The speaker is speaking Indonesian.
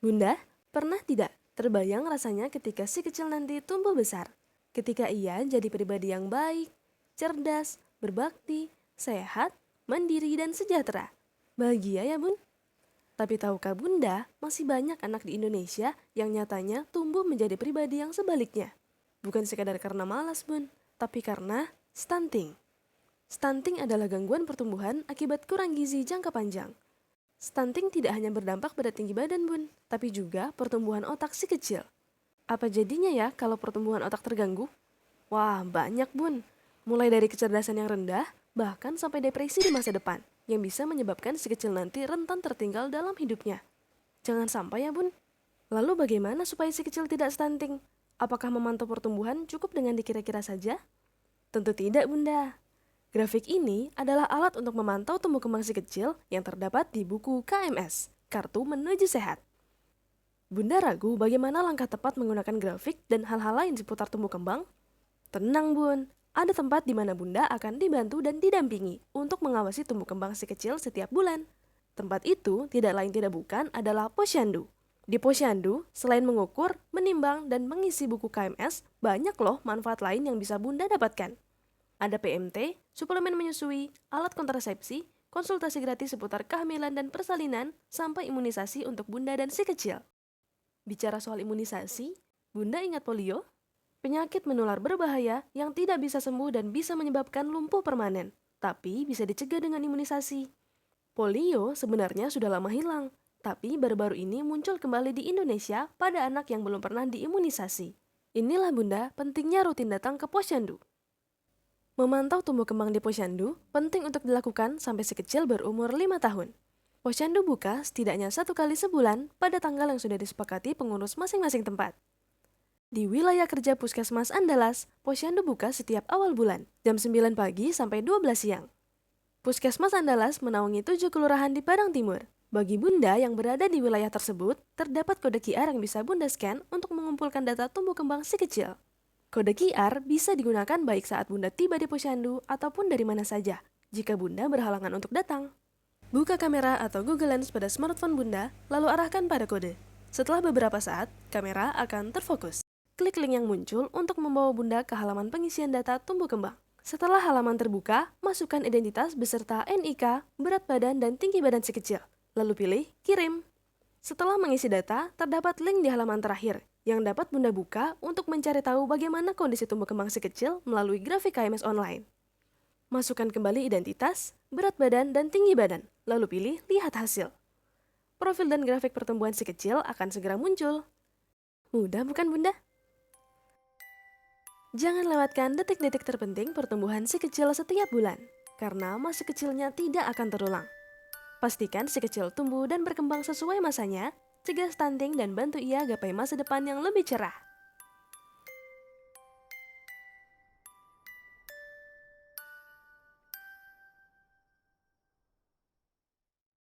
Bunda, pernah tidak terbayang rasanya ketika si kecil nanti tumbuh besar? Ketika ia jadi pribadi yang baik, cerdas, berbakti, sehat, mandiri, dan sejahtera. Bahagia ya bun? Tapi tahukah bunda, masih banyak anak di Indonesia yang nyatanya tumbuh menjadi pribadi yang sebaliknya. Bukan sekadar karena malas bun, tapi karena stunting. Stunting adalah gangguan pertumbuhan akibat kurang gizi jangka panjang. Stunting tidak hanya berdampak pada tinggi badan bun, tapi juga pertumbuhan otak si kecil. Apa jadinya ya kalau pertumbuhan otak terganggu? Wah, banyak bun. Mulai dari kecerdasan yang rendah, bahkan sampai depresi di masa depan, yang bisa menyebabkan si kecil nanti rentan tertinggal dalam hidupnya. Jangan sampai ya bun. Lalu bagaimana supaya si kecil tidak stunting? Apakah memantau pertumbuhan cukup dengan dikira-kira saja? Tentu tidak bunda. Grafik ini adalah alat untuk memantau tumbuh kembang si kecil yang terdapat di buku KMS, Kartu Menuju Sehat. Bunda ragu bagaimana langkah tepat menggunakan grafik dan hal-hal lain seputar tumbuh kembang? Tenang bun, ada tempat di mana bunda akan dibantu dan didampingi untuk mengawasi tumbuh kembang si kecil setiap bulan. Tempat itu tidak lain tidak bukan adalah Posyandu. Di Posyandu, selain mengukur, menimbang, dan mengisi buku KMS, banyak loh manfaat lain yang bisa bunda dapatkan. Ada PMT, suplemen menyusui, alat kontrasepsi, konsultasi gratis seputar kehamilan dan persalinan, sampai imunisasi untuk bunda dan si kecil. Bicara soal imunisasi, bunda ingat polio? Penyakit menular berbahaya yang tidak bisa sembuh dan bisa menyebabkan lumpuh permanen, tapi bisa dicegah dengan imunisasi. Polio sebenarnya sudah lama hilang, tapi baru-baru ini muncul kembali di Indonesia pada anak yang belum pernah diimunisasi. Inilah bunda pentingnya rutin datang ke posyandu. Memantau tumbuh kembang di posyandu penting untuk dilakukan sampai si kecil berumur 5 tahun. Posyandu buka setidaknya 1 kali sebulan pada tanggal yang sudah disepakati pengurus masing-masing tempat. Di wilayah kerja Puskesmas Andalas, posyandu buka setiap awal bulan, jam 9 pagi sampai 12 siang. Puskesmas Andalas menaungi 7 kelurahan di Padang Timur. Bagi bunda yang berada di wilayah tersebut, terdapat kode QR yang bisa bunda scan untuk mengumpulkan data tumbuh kembang si kecil. Kode QR bisa digunakan baik saat bunda tiba di posyandu ataupun dari mana saja, jika bunda berhalangan untuk datang. Buka kamera atau Google Lens pada smartphone bunda, lalu arahkan pada kode. Setelah beberapa saat, kamera akan terfokus. Klik link yang muncul untuk membawa bunda ke halaman pengisian data tumbuh kembang. Setelah halaman terbuka, masukkan identitas beserta NIK, berat badan, dan tinggi badan si kecil. Lalu pilih kirim. Setelah mengisi data, terdapat link di halaman terakhir yang dapat bunda buka untuk mencari tahu bagaimana kondisi tumbuh kembang si kecil melalui grafik KMS online. Masukkan kembali identitas, berat badan, dan tinggi badan, lalu pilih lihat hasil. Profil dan grafik pertumbuhan si kecil akan segera muncul. Mudah bukan bunda? Jangan lewatkan detik-detik terpenting pertumbuhan si kecil setiap bulan, karena masa kecilnya tidak akan terulang. Pastikan si kecil tumbuh dan berkembang sesuai masanya, cegah stunting dan bantu ia gapai masa depan yang lebih cerah.